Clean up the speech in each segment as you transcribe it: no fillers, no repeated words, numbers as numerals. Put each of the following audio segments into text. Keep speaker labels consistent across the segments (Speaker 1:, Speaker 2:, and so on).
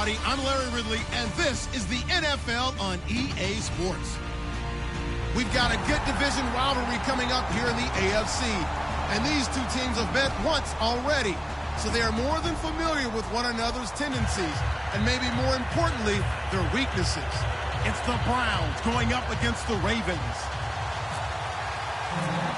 Speaker 1: everybody. I'm Larry Ridley, and this is the NFL on EA Sports. We've got a good division rivalry coming up here in the AFC, and these two teams have met once already, so they are more than familiar with one another's tendencies, and maybe more importantly, their weaknesses. It's the Browns going up against the Ravens.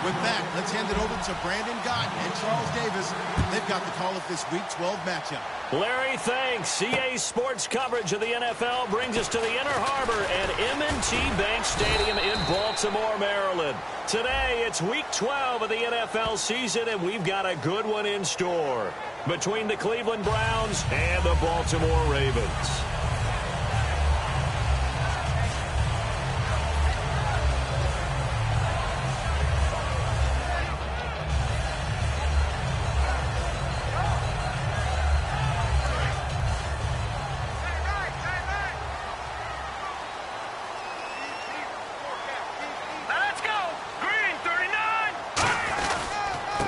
Speaker 1: With that, let's hand it over to Brandon Gott and Charles Davis. They've got the call of this Week 12 matchup.
Speaker 2: Larry, thanks. EA Sports coverage of the NFL brings us to the Inner Harbor at M&T Bank Stadium in Baltimore, Maryland. Today, it's Week 12 of the NFL season, and we've got a good one in store between the Cleveland Browns and the Baltimore Ravens.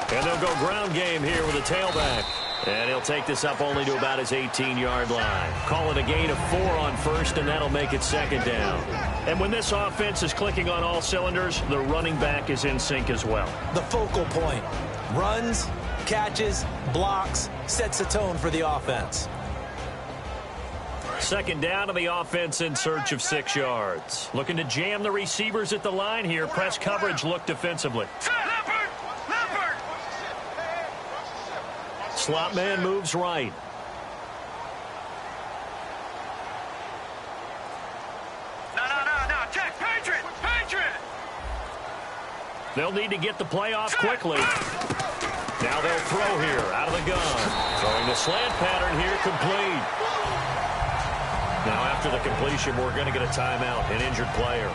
Speaker 2: And they'll go ground game here with a tailback. And he'll take this up only to about his 18-yard line. Call it a gain of 4 on first, and that'll make it second down. And when this offense is clicking on all cylinders, the running back is in sync as well.
Speaker 3: The focal point. Runs, catches, blocks, sets the tone for the offense.
Speaker 2: Second down, and the offense in search of 6 yards. Looking to jam the receivers at the line here. Press coverage look defensively. Slot man moves right.
Speaker 4: No. Check. Patriot.
Speaker 2: They'll need to get the play off quickly. Now they'll throw here out of the gun. Throwing the slant pattern here complete. Now after the completion, we're going to get a timeout, an injured player.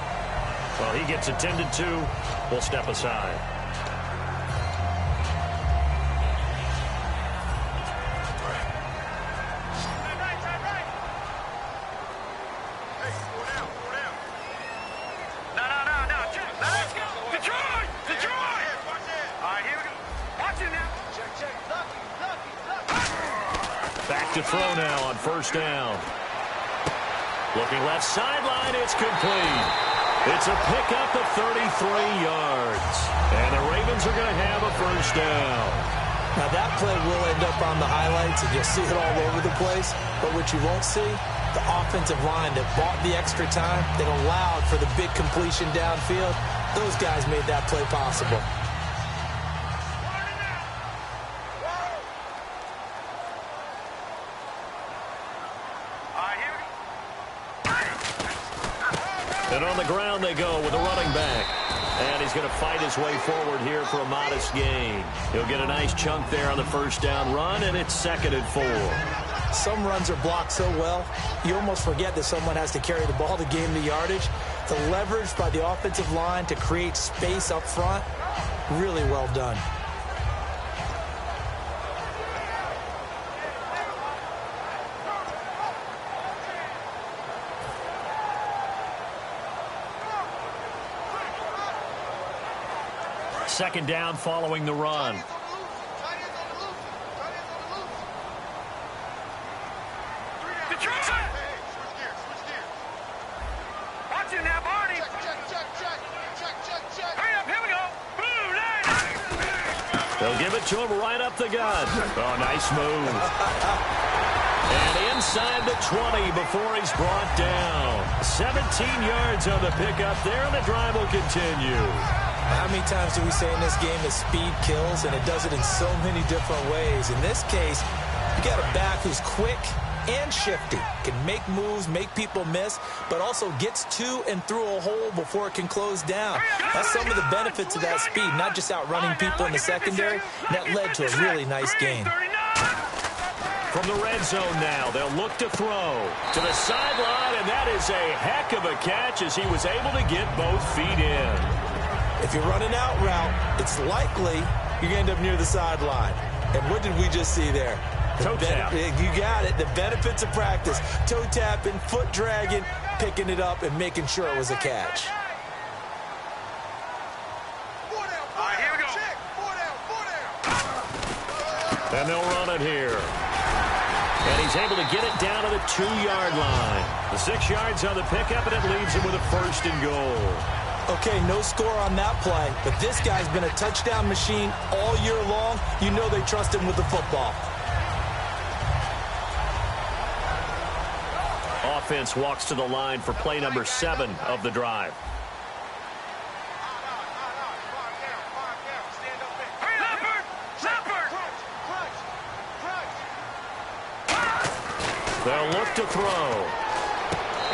Speaker 2: Well, he gets attended to. We'll step aside. Back to throw now on first down. Looking left sideline, it's complete. It's a pickup of 33 yards. And the Ravens are going to have a first down.
Speaker 3: Now that play will end up on the highlights, and you'll see it all over the place. But what you won't see, the offensive line that bought the extra time, that allowed for the big completion downfield, those guys made that play possible.
Speaker 2: And on the ground they go with a running back. And he's going to fight his way forward here for a modest gain. He'll get a nice chunk there on the first down run, and it's 2nd and 4.
Speaker 3: Some runs are blocked so well, you almost forget that someone has to carry the ball to gain the yardage. The leverage by the offensive line to create space up front, really well done.
Speaker 2: Second down following the run. They'll give it to him right up the gut. Oh, nice move. And inside the 20 before he's brought down. 17 yards on the pickup there, and the drive will continue.
Speaker 3: How many times do we say in this game that speed kills, and it does it in so many different ways? In this case, you got a back who's quick and shifty, can make moves, make people miss, but also gets to and through a hole before it can close down. That's some of the benefits of that speed, not just outrunning people in the secondary. That led to a really nice game.
Speaker 2: From the red zone now, they'll look to throw to the sideline, and that is a heck of a catch as he was able to get both feet in.
Speaker 3: If you're running out route, it's likely you're going to end up near the sideline. And what did we just see there?
Speaker 2: Toe tap.
Speaker 3: You got it. The benefits of practice. Toe tapping, foot dragging, picking it up, and making sure it was a catch.
Speaker 4: All right, here we go.
Speaker 2: And they'll run it here. And he's able to get it down to the 2-yard line. The 6 yards on the pickup, and it leaves him with a 1st and goal.
Speaker 3: Okay, no score on that play, but this guy's been a touchdown machine all year long. You know they trust him with the football.
Speaker 2: Offense walks to the line for play number 7 of the drive. They'll look to throw.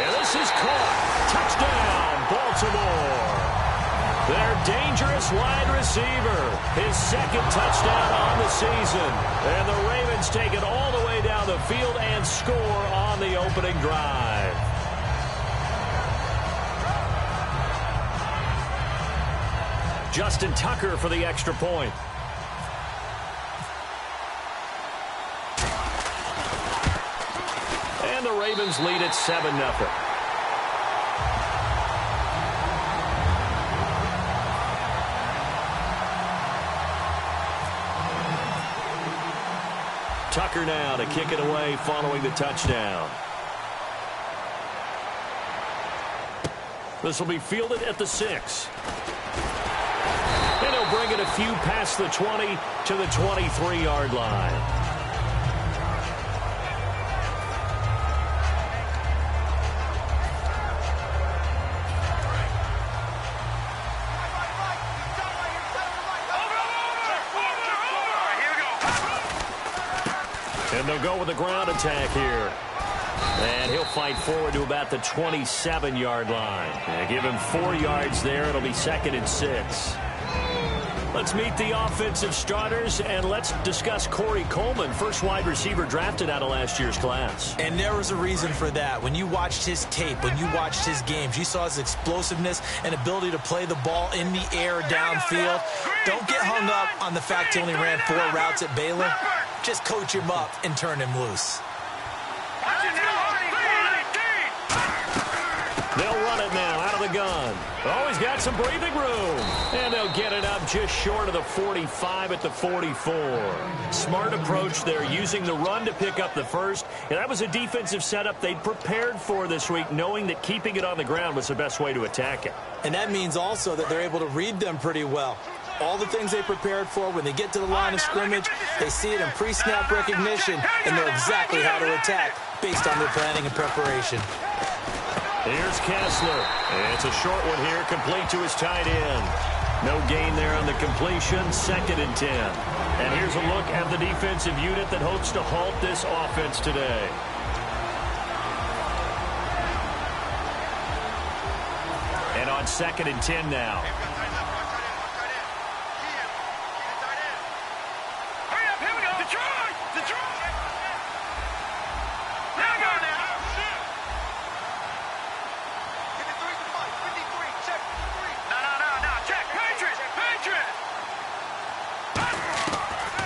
Speaker 2: And this is caught. Touchdown, Baltimore. Their dangerous wide receiver. His 2nd touchdown on the season. And the Ravens take it all the way down the field and score on the opening drive. Justin Tucker for the extra point. And the Ravens lead at 7-0. Tucker now to kick it away following the touchdown. This will be fielded at the 6. And he'll bring it a few past the 20 to the 23-yard line. And they'll go with a ground attack here. And he'll fight forward to about the 27-yard line. And give him 4 yards there. It'll be 2nd and 6. Let's meet the offensive starters, and let's discuss Corey Coleman, first wide receiver drafted out of last year's class.
Speaker 3: And there was a reason for that. When you watched his tape, when you watched his games, you saw his explosiveness and ability to play the ball in the air downfield. Don't get hung up on the fact he only ran 4 routes at Baylor. Just coach him up and turn him loose.
Speaker 2: They'll run it now out of the gun. Oh, he's got some breathing room. And they'll get it up just short of the 45 at the 44. Smart approach there, using the run to pick up the 1st. And that was a defensive setup they'd prepared for this week, knowing that keeping it on the ground was the best way to attack it.
Speaker 3: And that means also that they're able to read them pretty well. All the things they prepared for, when they get to the line of scrimmage, they see it in pre-snap recognition and know exactly how to attack based on their planning and preparation.
Speaker 2: Here's Kessler. It's a short one here, complete to his tight end. No gain there on the completion, 2nd and 10. And here's a look at the defensive unit that hopes to halt this offense today. And on 2nd and 10 now.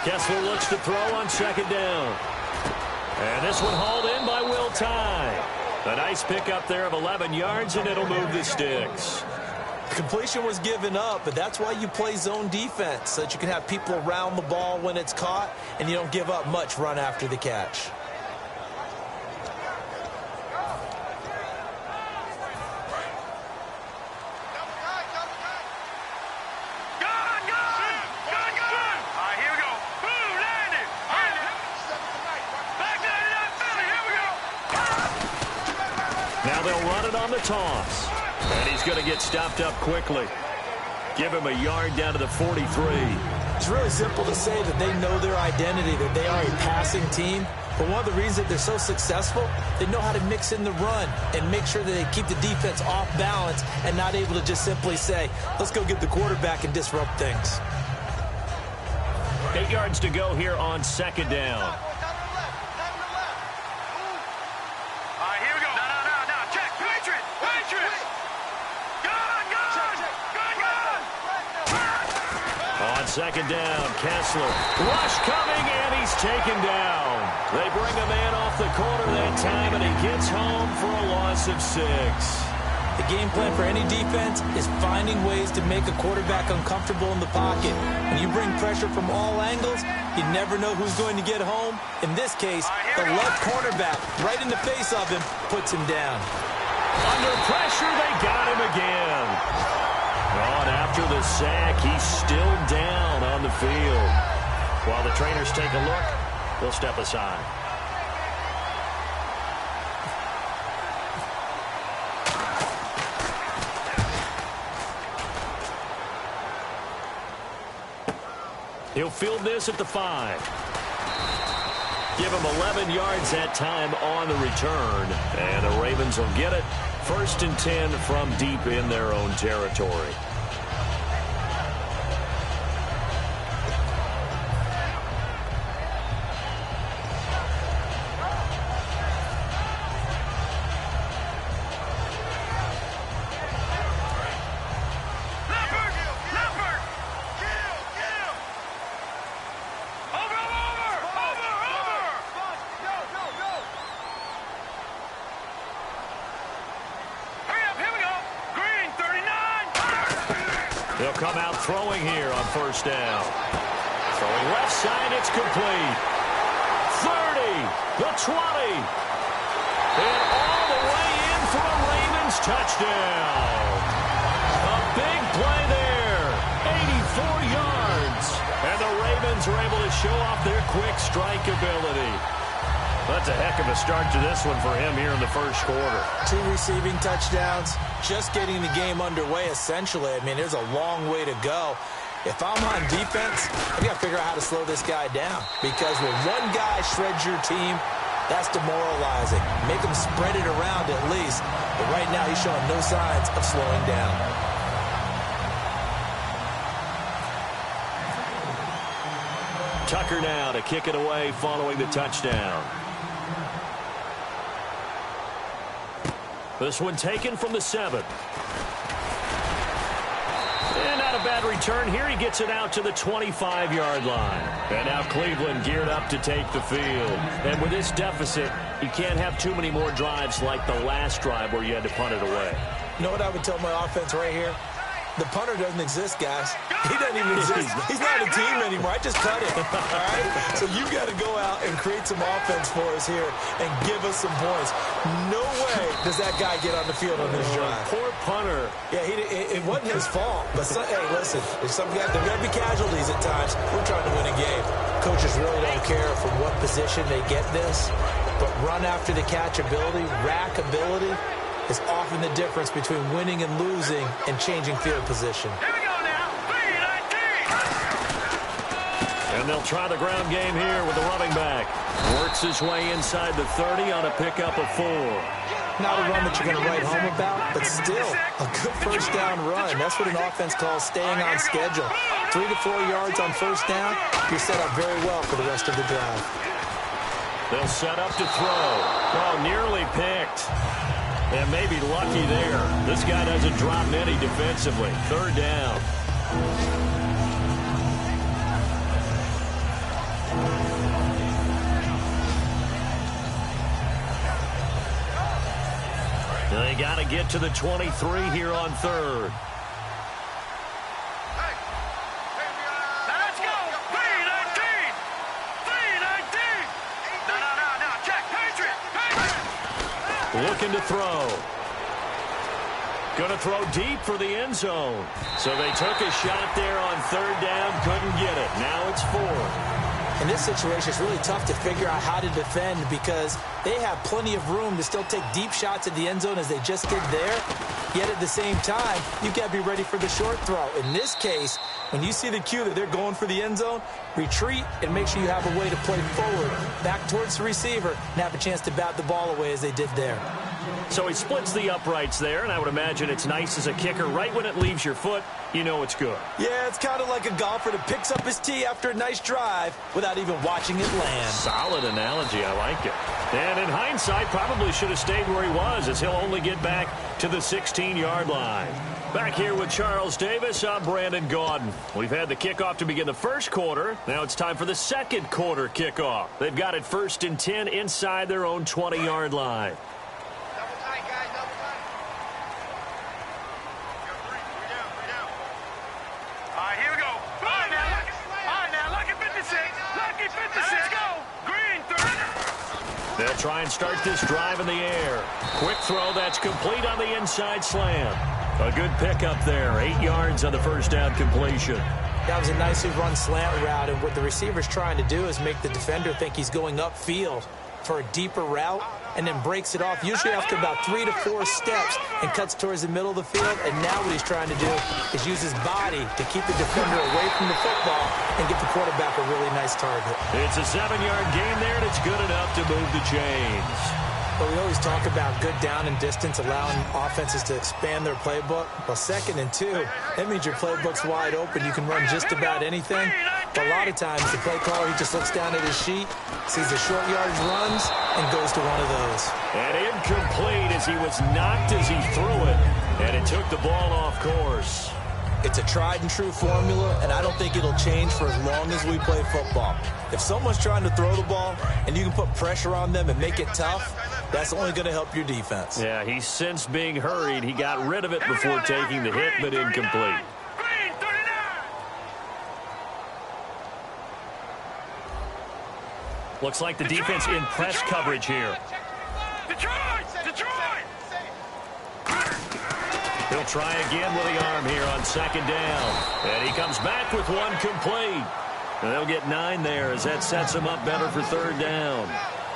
Speaker 2: Kessler looks to throw on 2nd down. And this one hauled in by Will Tye. A nice pickup there of 11 yards, and it'll move the sticks.
Speaker 3: Completion was given up, but that's why you play zone defense, so that you can have people around the ball when it's caught, and you don't give up much run after the catch.
Speaker 2: Toss. And he's going to get stopped up quickly. Give him a yard down to the 43.
Speaker 3: It's really simple to say that they know their identity, that they are a passing team. But one of the reasons that they're so successful, they know how to mix in the run and make sure that they keep the defense off balance and not able to just simply say, let's go get the quarterback and disrupt things.
Speaker 2: 8 yards to go here on 2nd down. On 2nd down, Kessler. Rush coming, and he's taken down. They bring a man off the corner that time, and he gets home for a loss of 6.
Speaker 3: The game plan for any defense is finding ways to make a quarterback uncomfortable in the pocket. When you bring pressure from all angles, you never know who's going to get home. In this case, the left cornerback right in the face of him puts him down.
Speaker 2: Under pressure, they got him again. On after the sack, he's still down on the field. While the trainers take a look, they'll step aside. He'll field this at the 5. Give him 11 yards that time on the return. And the Ravens will get it. 1st and 10 from deep in their own territory. They'll come out throwing here on 1st down. Throwing left side, it's complete. 30, the 20. And all the way in for a Ravens touchdown. A big play there. 84 yards. And the Ravens are able to show off their quick strike ability. That's a heck of a start to this one for him here in the 1st quarter.
Speaker 3: 2 receiving touchdowns, just getting the game underway, essentially. I mean, there's a long way to go. If I'm on defense, I've got to figure out how to slow this guy down. Because when one guy shreds your team, that's demoralizing. Make him spread it around at least. But right now, he's showing no signs of slowing down.
Speaker 2: Tucker now to kick it away following the touchdown. This one taken from the 7. And not a bad return here. He gets it out to the 25-yard line. And now Cleveland geared up to take the field. And with this deficit, you can't have too many more drives like the last drive where you had to punt it away.
Speaker 3: You know what I would tell my offense right here? The punter doesn't exist, guys. He doesn't even exist. He's not a team anymore. I just cut him, all right? So you got to go out and create some offense for us here and give us some points. No way does that guy get on the field on this drive.
Speaker 2: Poor punter.
Speaker 3: Yeah, it wasn't his fault. But, hey, listen, there's there are going to be casualties at times. We're trying to win a game. Coaches really don't care from what position they get this. But run after the catch ability, rack ability, is often the difference between winning and losing and changing field position.
Speaker 4: Here we go now. 3-19.
Speaker 2: And they'll try the ground game here with the running back. Works his way inside the 30 on a pickup of 4.
Speaker 3: Not a run that you're going to write home about, but still a good 1st down run. That's what an offense calls staying on schedule. 3 to 4 yards on 1st down, you're set up very well for the rest of the drive.
Speaker 2: They'll set up to throw. Well, nearly picked. And maybe lucky there. This guy doesn't drop many defensively. 3rd down. They got to get to the 23 here on 3rd.
Speaker 4: Let's go. 3-19. 3-19. No. Check. Patriot.
Speaker 2: Looking to throw. Going to throw deep for the end zone. So they took a shot there on 3rd down. Couldn't get it. Now it's 4th.
Speaker 3: In this situation, it's really tough to figure out how to defend because they have plenty of room to still take deep shots at the end zone as they just did there. Yet at the same time, you've got to be ready for the short throw. In this case, when you see the cue that they're going for the end zone, retreat and make sure you have a way to play forward, back towards the receiver, and have a chance to bat the ball away as they did there.
Speaker 2: So he splits the uprights there, and I would imagine it's nice as a kicker. Right when it leaves your foot, you know it's good.
Speaker 3: Yeah, it's kind of like a golfer that picks up his tee after a nice drive without even watching it land.
Speaker 2: Solid analogy. I like it. And in hindsight, probably should have stayed where he was, as he'll only get back to the 16-yard line. Back here with Charles Davis, I'm Brandon Gaudin. We've had the kickoff to begin the 1st quarter. Now it's time for the 2nd quarter kickoff. They've got it 1st and 10 inside their own 20-yard line. try and start this drive in the air. Quick throw that's complete on the inside slant. A good pickup there. 8 yards on the first down completion.
Speaker 3: That was a nicely run slant route, and what the receiver's trying to do is make the defender think he's going upfield for a deeper route, and then breaks it off, usually after about 3 to 4 steps, and cuts towards the middle of the field. And now what he's trying to do is use his body to keep the defender away from the football and get the quarterback a really nice target.
Speaker 2: It's a 7-yard gain there, and it's good enough to move the chains.
Speaker 3: But we always talk about good down and distance, allowing offenses to expand their playbook. Well, 2nd and 2, that means your playbook's wide open. You can run just about anything. But a lot of times, the play caller, he just looks down at his sheet, sees the short yardage runs, and goes to one of those.
Speaker 2: And incomplete as he was knocked as he threw it. And it took the ball off course.
Speaker 3: It's a tried-and-true formula, and I don't think it'll change for as long as we play football. If someone's trying to throw the ball and you can put pressure on them and make it tough, that's only going to help your defense.
Speaker 2: Yeah, he sensed being hurried. He got rid of it before taking the hit, but incomplete. Looks like the defense in press coverage here. He'll try again with the arm here on 2nd down. And he comes back with one complete. And they'll get 9 there as that sets him up better for 3rd down.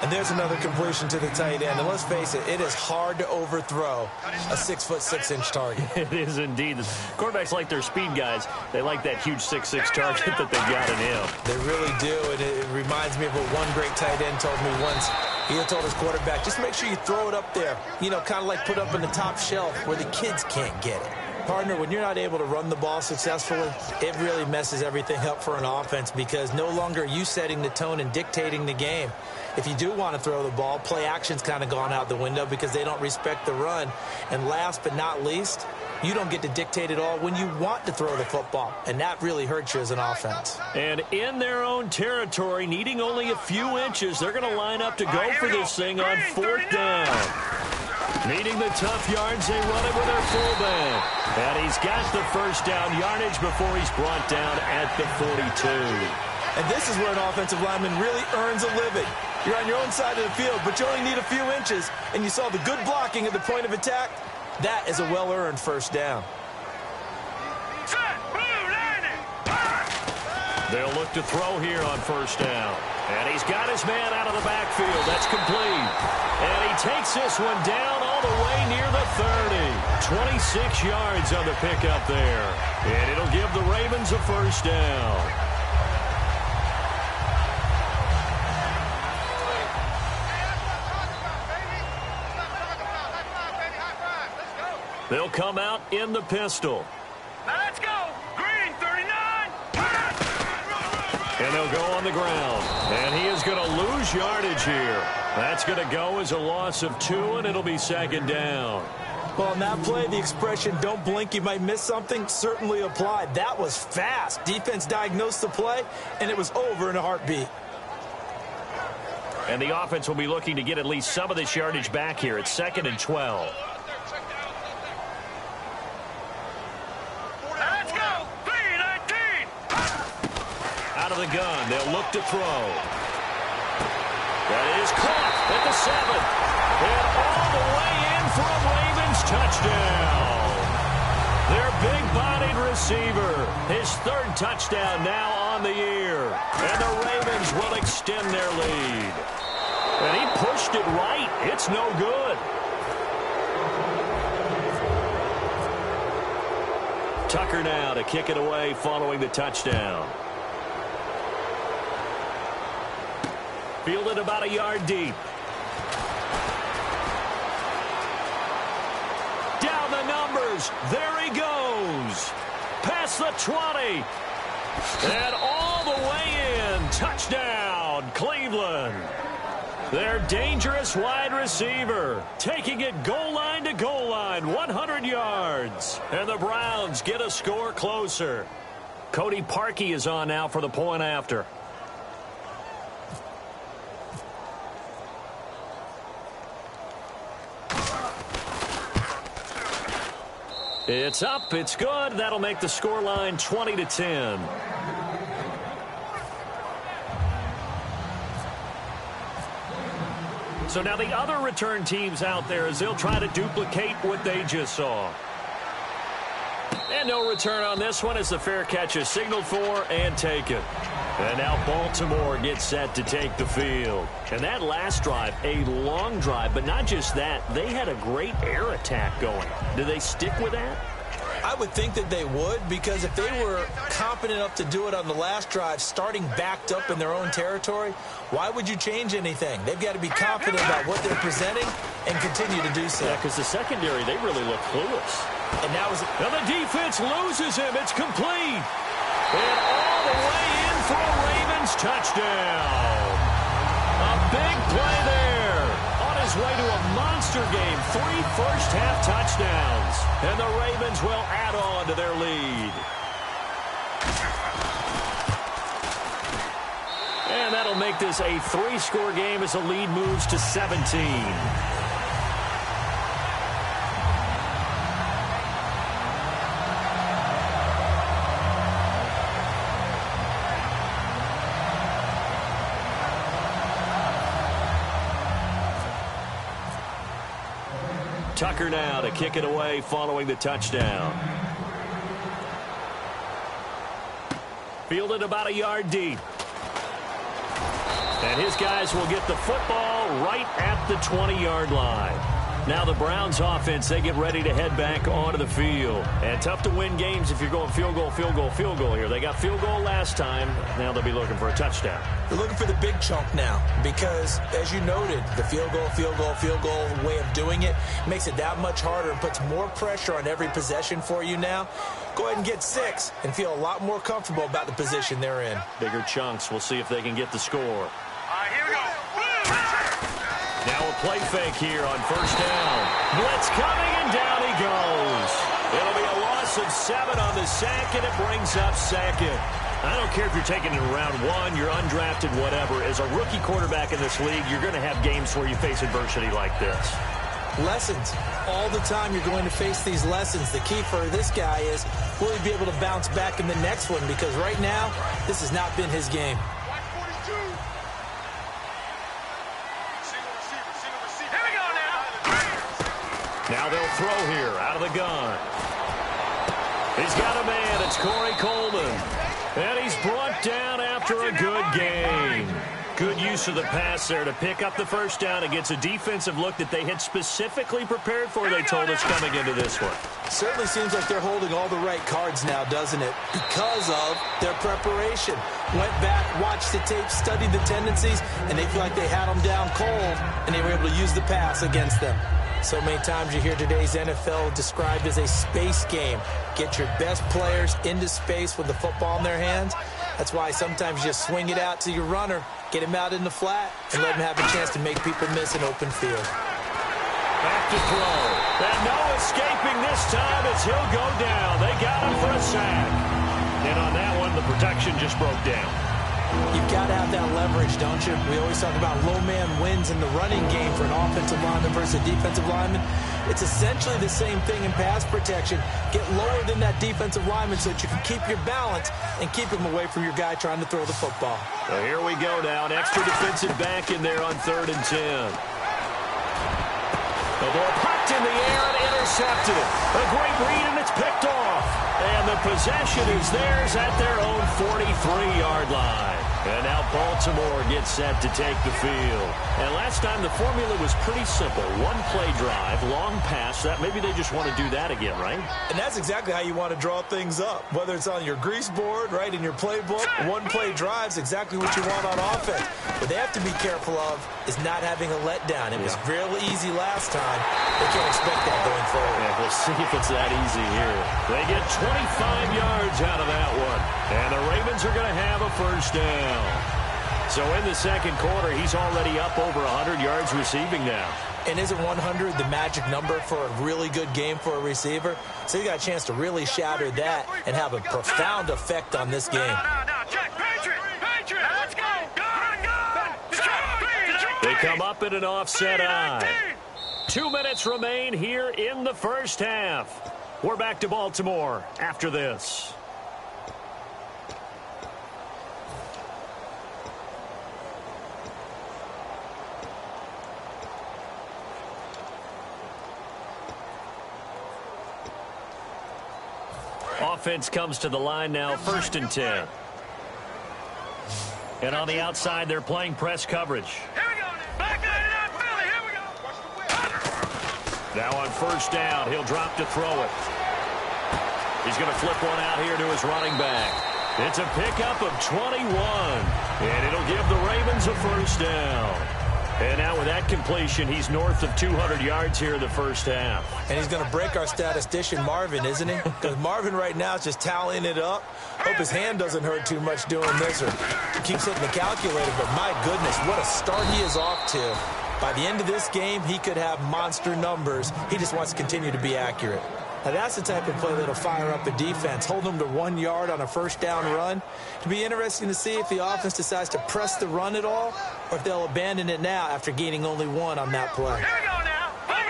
Speaker 3: And there's another completion to the tight end. And let's face it, it is hard to overthrow a 6'6" target.
Speaker 2: It is indeed. The quarterbacks like their speed guys. They like that huge 6'6" target that they've got in him.
Speaker 3: They really do. And it reminds me of what one great tight end told me once. He had told his quarterback, just make sure you throw it up there. You know, kind of like put up in the top shelf where the kids can't get it. Partner, when you're not able to run the ball successfully, it really messes everything up for an offense because no longer are you setting the tone and dictating the game. If you do want to throw the ball, play action's kind of gone out the window because they don't respect the run. And last but not least, you don't get to dictate it all when you want to throw the football, and that really hurts you as an offense.
Speaker 2: And in their own territory, needing only a few inches, they're going to line up to go for this thing on 4th down. Needing the tough yards, they run it with their fullback. And he's got the first down yardage before he's brought down at the 42.
Speaker 3: And this is where an offensive lineman really earns a living. You're on your own side of the field, but you only need a few inches, and you saw the good blocking at the point of attack. That is a well-earned first down.
Speaker 2: They'll look to throw here on 1st down. And he's got his man out of the backfield. That's complete. And he takes this one down all the way near the 30. 26 yards on the pickup there. And it'll give the Ravens a first down. They'll come out in the pistol.
Speaker 4: Now let's go. Green 39.
Speaker 2: And they'll go on the ground. And he is going to lose yardage here. That's going to go as a loss of 2, and it'll be 2nd down.
Speaker 3: Well, on that play, the expression, don't blink, you might miss something, certainly applied. That was fast. Defense diagnosed the play, and it was over in a heartbeat.
Speaker 2: And the offense will be looking to get at least some of this yardage back here. It's 2nd and 12.
Speaker 4: Let's go. 319.
Speaker 2: Out of the gun, they'll look to throw. That is caught at the 7. And all the way in for a Ravens touchdown. Their big-bodied receiver. His 3rd touchdown now on the year. And the Ravens will extend their lead. And he pushed it right. It's no good. Tucker now to kick it away following the touchdown. Fielded about a yard deep. Down the numbers. There he goes. Past the 20. And all the way in. Touchdown, Cleveland. Their dangerous wide receiver taking it goal line to goal line, 100 yards. And the Browns get a score closer. Cody Parkey is on now for the point after. It's up. It's good. That'll make the scoreline 20-10. So now the other return teams out there as they'll try to duplicate what they just saw. And no return on this one as the fair catch is signaled for and taken. And now Baltimore gets set to take the field. And that last drive, a long drive, but not just that. They had a great air attack going. Do they stick with that?
Speaker 3: I would think that they would, because if they were confident enough to do it on the last drive, starting backed up in their own territory, why would you change anything? They've got to be confident about what they're presenting and continue to do so.
Speaker 2: Yeah, because the secondary, they really look clueless.
Speaker 3: And now
Speaker 2: the defense loses him. It's complete. And all the way in for a Ravens touchdown. A big play there. On his way to a monster game. 3 first-half touchdowns. And the Ravens will add on to their lead. And that'll make this a 3-score game as the lead moves to 17. Tucker now to kick it away following the touchdown. Fielded about a yard deep. And his guys will get the football right at the 20-yard line. Now the Browns offense, they get ready to head back onto the field. And tough to win games if you're going field goal, field goal, field goal here. They got field goal last time. Now they'll be looking for a touchdown.
Speaker 3: They're looking for the big chunk now because, as you noted, the field goal, field goal, field goal way of doing it makes it that much harder and puts more pressure on every possession for you now. Go ahead and get 6 and feel a lot more comfortable about the position they're in.
Speaker 2: Bigger chunks. We'll see if they can get the score.
Speaker 4: All right, here we go.
Speaker 2: Now a play fake here on first down. Blitz coming, and down he goes. It'll be a loss of 7 on the sack, and it brings up second. I don't care if you're taking it in round 1, you're undrafted, whatever. As a rookie quarterback in this league, you're going to have games where you face adversity like this.
Speaker 3: Lessons. All the time you're going to face these lessons. The key for this guy is, will he be able to bounce back in the next one? Because right now, this has not been his game.
Speaker 2: Now they'll throw here out of the gun. He's got a man. It's Corey Coleman. And he's brought down after a good game. Good use of the pass there to pick up the first down against a defensive look that they had specifically prepared for, they told us, coming into this one.
Speaker 3: Certainly seems like they're holding all the right cards now, doesn't it? Because of their preparation. Went back, watched the tape, studied the tendencies, and they feel like they had them down cold, and they were able to use the pass against them. So many times you hear today's NFL described as a space game. Get your best players into space with the football in their hands. That's why sometimes you just swing it out to your runner, get him out in the flat, and let him have a chance to make people miss an open field.
Speaker 2: Back to throw. And no escaping this time as he'll go down. They got him for a sack. And on that one, the protection just broke down.
Speaker 3: You've got to have that leverage, don't you? We always talk about low man wins in the running game for an offensive lineman versus a defensive lineman. It's essentially the same thing in pass protection. Get lower than that defensive lineman so that you can keep your balance and keep him away from your guy trying to throw the football.
Speaker 2: Well, here we go now. An extra defensive back in there on 3rd and 10. The ball popped in the air and intercepted. A great read, and it's picked off. And the possession is theirs at their own 43-yard line. And now Baltimore gets set to take the field. And last time the formula was pretty simple. 1-play drive, long pass. That maybe they just want to do that again, right?
Speaker 3: And that's exactly how you want to draw things up. Whether it's on your grease board, right, in your playbook, 1-play drive's exactly what you want on offense. What they have to be careful of is not having a letdown. It was real easy last time. They can't expect that going forward.
Speaker 2: Yeah, we'll see if it's that easy here. They get 25 yards out of that one. And the Ravens are going to have a first down. So in the second quarter, he's already up over 100 yards receiving now.
Speaker 3: And isn't 100 the magic number for a really good game for a receiver? So he got a chance to really shatter that and have a profound effect on this game.
Speaker 4: Now, check. Patriot. Let's go.
Speaker 2: They come up in an offset eye. 2 minutes remain here in the first half. We're back to Baltimore after this. offense comes to the line now, 1st and 10. And on the outside, they're playing press coverage.
Speaker 4: Here we go. Back to that Philly. Here we go.
Speaker 2: Now on 1st down, he'll drop to throw it. He's going to flip one out here to his running back. It's a pickup of 21, and it'll give the Ravens a 1st down. And now with that completion, he's north of 200 yards here in the 1st half.
Speaker 3: And he's going to break our statistician Marvin, isn't he? Because Marvin right now is just tallying it up. Hope his hand doesn't hurt too much doing this, or he keeps hitting the calculator. But my goodness, what a start he is off to. By the end of this game, he could have monster numbers. He just wants to continue to be accurate. Now, that's the type of play that'll fire up the defense. Hold them to 1 yard on a 1st down run. It'll be interesting to see if the offense decides to press the run at all, or if they'll abandon it now after gaining only 1 on that play.
Speaker 4: Here we go now. Over.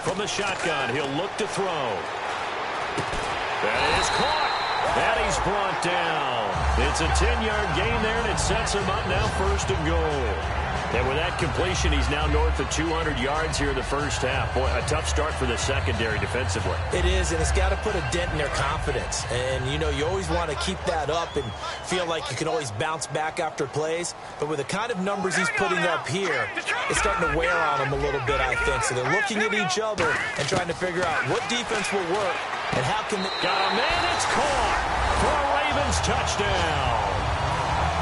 Speaker 2: From the shotgun, he'll look to throw. That is caught. And he's brought down. It's a 10-yard gain there, and it sets him up now 1st and goal. And with that completion, he's now north of 200 yards here in the 1st half. Boy, a tough start for the secondary defensively.
Speaker 3: It is, and it's got to put a dent in their confidence. And, you know, you always want to keep that up and feel like you can always bounce back after plays. But with the kind of numbers he's putting up here, it's starting to wear on them a little bit, I think. So they're looking at each other and trying to figure out what defense will work and how can they...
Speaker 2: Got a man, it's caught for a Ravens touchdown.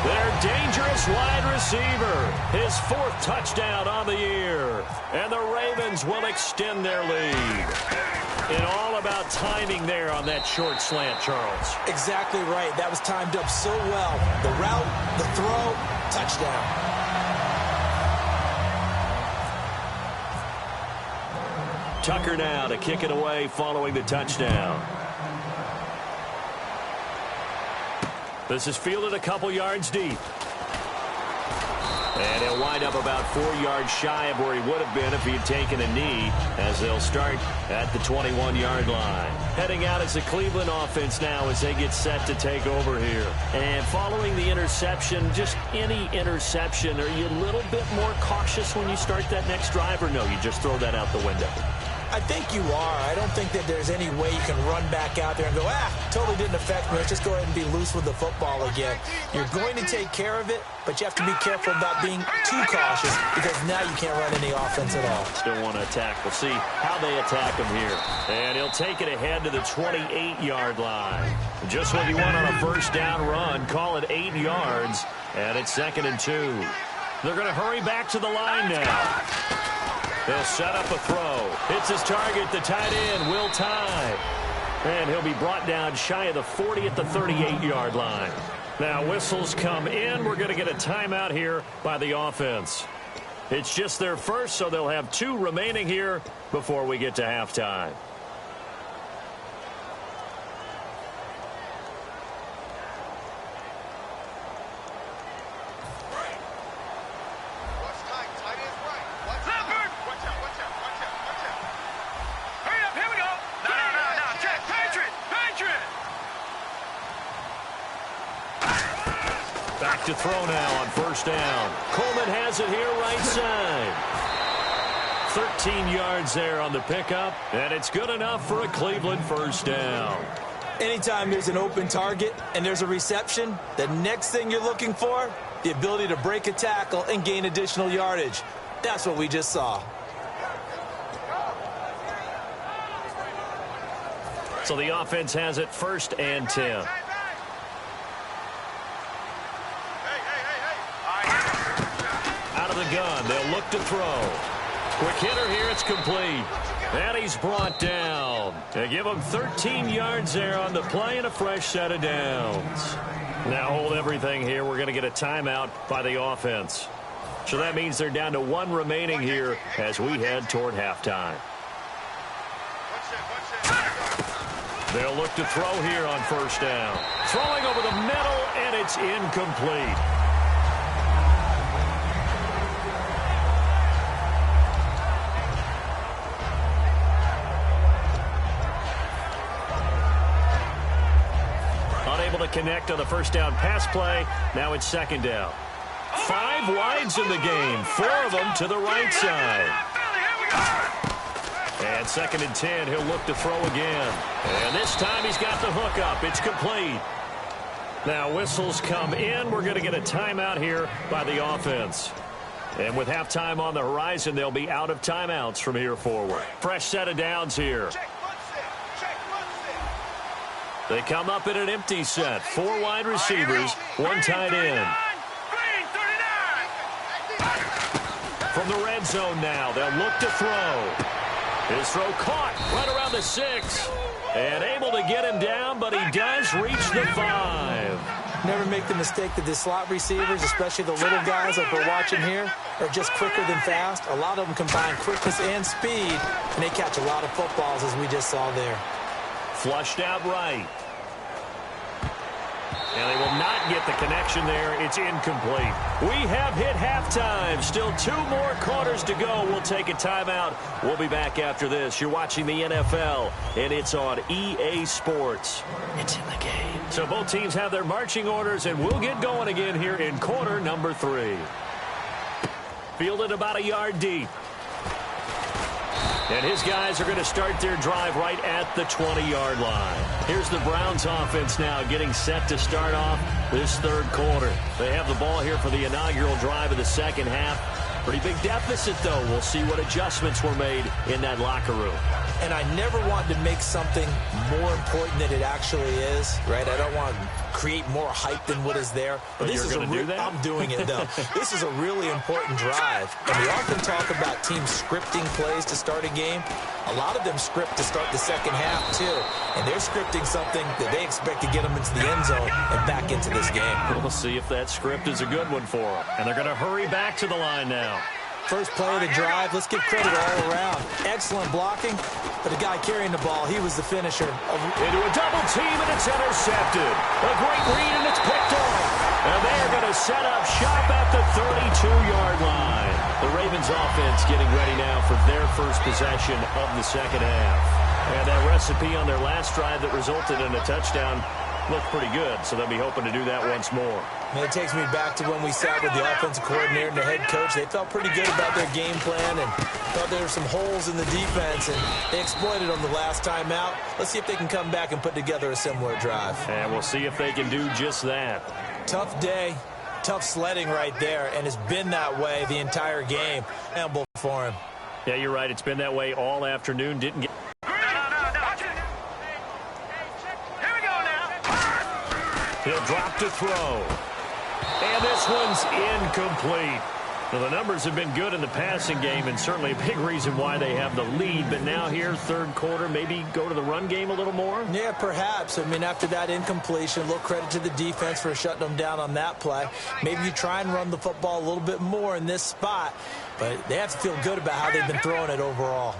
Speaker 2: Their dangerous wide receiver, his 4th touchdown on the year. And the Ravens will extend their lead. And all about timing there on that short slant, Charles.
Speaker 3: Exactly right. That was timed up so well. The route, the throw, touchdown.
Speaker 2: Tucker now to kick it away following the touchdown. This is fielded a couple yards deep. And he'll wind up about 4 yards shy of where he would have been if he had taken a knee, as they'll start at the 21-yard line. Heading out as the Cleveland offense now as they get set to take over here. And following the interception, just any interception, are you a little bit more cautious when you start that next drive, or no, you just throw that out the window?
Speaker 3: I think you are. I don't think that there's any way you can run back out there and go, totally didn't affect me. Let's just go ahead and be loose with the football again. You're going to take care of it, but you have to be careful about being too cautious because now you can't run any offense at all.
Speaker 2: Still want to attack. We'll see how they attack him here. And he'll take it ahead to the 28-yard line. Just what you want on a 1st down run. Call it 8 yards, and it's 2nd and 2. They're going to hurry back to the line now. They'll set up a throw. Hits his target, the tight end, Will Tye. And he'll be brought down shy of the 40 at the 38-yard line. Now whistles come in. We're going to get a timeout here by the offense. It's just their first, so they'll have 2 remaining here before we get to halftime. Back to throw now on 1st down. Coleman has it here right side. 13 yards there on the pickup, and it's good enough for a Cleveland 1st down.
Speaker 3: Anytime there's an open target and there's a reception, the next thing you're looking for, the ability to break a tackle and gain additional yardage. That's what we just saw.
Speaker 2: So the offense has it 1st and 10. Out of the gun, they'll look to throw. Quick hitter here, it's complete. And he's brought down. They give him 13 yards there on the play and a fresh set of downs. Now hold everything here. We're going to get a timeout by the offense. So that means they're down to 1 remaining here as we head toward halftime. They'll look to throw here on 1st down. Throwing over the middle, and it's incomplete. Unable to connect on the 1st down pass play. Now it's 2nd down. 5 wides in the game, 4 of them to the right side. And 2nd and 10, he'll look to throw again. And this time he's got the hook up. It's complete. Now whistles come in. We're going to get a timeout here by the offense. And with halftime on the horizon, they'll be out of timeouts from here forward. Fresh set of downs here. They come up in an empty set. 4 wide receivers, 1 tight end. From the red zone now, they'll look to throw. His throw caught right around the 6. And able to get him down, but he does reach the 5.
Speaker 3: Never make the mistake that the slot receivers, especially the little guys like we're watching here, are just quicker than fast. A lot of them combine quickness and speed, and they catch a lot of footballs, as we just saw there.
Speaker 2: Flushed out right. And they will not get the connection there. It's incomplete. We have hit halftime. Still 2 more quarters to go. We'll take a timeout. We'll be back after this. You're watching the NFL, and it's on EA Sports. It's in the game. So both teams have their marching orders, and we'll get going again here in quarter number 3. Fielded about a yard deep. And his guys are going to start their drive right at the 20-yard line. Here's the Browns offense now getting set to start off this 3rd quarter. They have the ball here for the inaugural drive of the 2nd half. Pretty big deficit, though. We'll see what adjustments were made in that locker room.
Speaker 3: And I never want to make something more important than it actually is, right? I don't want to create more hype than what is there.
Speaker 2: But
Speaker 3: this
Speaker 2: you're
Speaker 3: is
Speaker 2: going to do that?
Speaker 3: I'm doing it, though. This is a really important drive. And we often talk about teams scripting plays to start a game. A lot of them script to start the 2nd half, too. And they're scripting something that they expect to get them into the end zone and back into this game.
Speaker 2: We'll see if that script is a good one for them. And they're going to hurry back to the line now.
Speaker 3: First play of the drive. Let's give credit all around. Excellent blocking. But the guy carrying the ball, he was the finisher.
Speaker 2: Into a double team, and it's intercepted. A great read, and it's picked off. And they're going to set up shop at the 32-yard line. The Ravens offense getting ready now for their first possession of the 2nd half. And that recipe on their last drive that resulted in a touchdown looked pretty good, so they'll be hoping to do that once more.
Speaker 3: And it takes me back to when we sat with the offensive coordinator and the head coach. They felt pretty good about their game plan and thought there were some holes in the defense, and they exploited them the last time out. Let's see if they can come back and put together a similar drive.
Speaker 2: And we'll see if they can do just that.
Speaker 3: Tough day, tough sledding right there, and it's been that way the entire game. Amble for him.
Speaker 2: Yeah, you're right. It's been that way all afternoon. Didn't get... He'll drop to throw. And this one's incomplete. Now, the numbers have been good in the passing game, and certainly a big reason why they have the lead. But now here, 3rd quarter, maybe go to the run game a little more?
Speaker 3: Yeah, perhaps. I mean, after that incompletion, a little credit to the defense for shutting them down on that play. Maybe you try and run the football a little bit more in this spot. But they have to feel good about how they've been throwing it overall.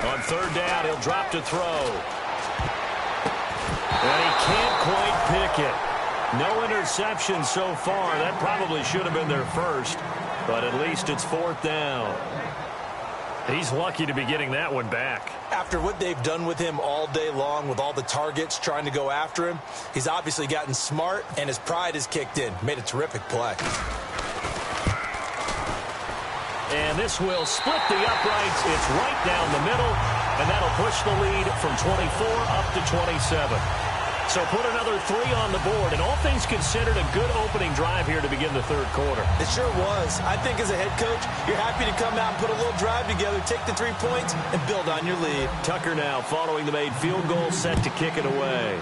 Speaker 2: On 3rd down, he'll drop to throw. And he can't quite pick it. No interception so far. That probably should have been their first, but at least it's 4th down. He's lucky to be getting that one back.
Speaker 3: After what they've done with him all day long with all the targets trying to go after him, he's obviously gotten smart, and his pride has kicked in. Made a terrific play.
Speaker 2: And this will split the uprights. It's right down the middle, and that'll push the lead from 24 up to 27. So put another 3 on the board, and all things considered, a good opening drive here to begin the 3rd quarter.
Speaker 3: It sure was. I think as a head coach, you're happy to come out and put a little drive together, take the 3 points, and build on your lead.
Speaker 2: Tucker now following the made field goal, set to kick it away.